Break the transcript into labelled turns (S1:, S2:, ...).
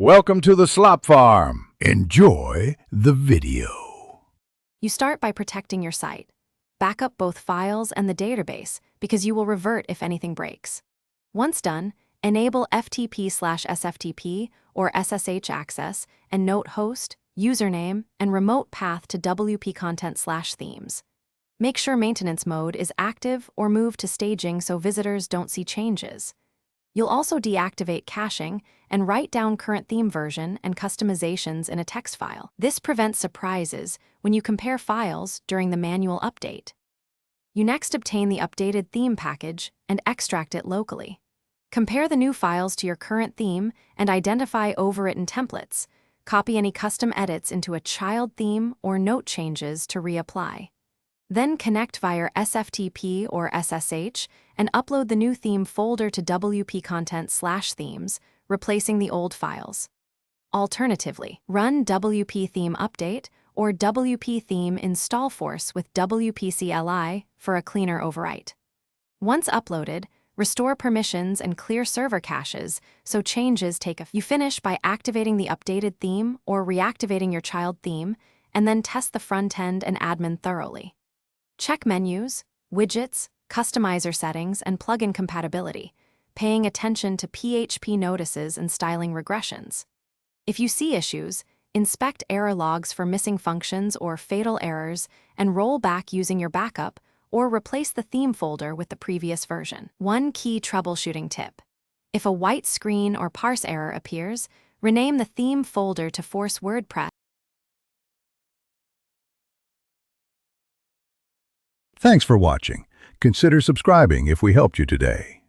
S1: Welcome to the Slop Farm. Enjoy the video.
S2: You start by protecting your site. Back up both files and the database because you will revert if anything breaks. Once done, enable FTP/SFTP or SSH access and note host, username, and remote path to WP content/themes. Make sure maintenance mode is active or move to staging so visitors don't see changes. You'll also deactivate caching and write down current theme version and customizations in a text file. This prevents surprises when you compare files during the manual update. You next obtain the updated theme package and extract it locally. Compare the new files to your current theme and identify overwritten templates. Copy any custom edits into a child theme or note changes to reapply. Then connect via SFTP or SSH and upload the new theme folder to WP content/themes, replacing the old files. Alternatively, run WP theme update or WP theme install force with WP-CLI for a cleaner overwrite. Once uploaded, restore permissions and clear server caches so changes take effect. You finish by activating the updated theme or reactivating your child theme, and then test the front end and admin thoroughly. Check menus, widgets, customizer settings, and plugin compatibility, paying attention to PHP notices and styling regressions. If you see issues, inspect error logs for missing functions or fatal errors and roll back using your backup or replace the theme folder with the previous version. One key troubleshooting tip. If a white screen or parse error appears, rename the theme folder to force Wordpress.
S1: Thanks for watching. Consider subscribing if we helped you today.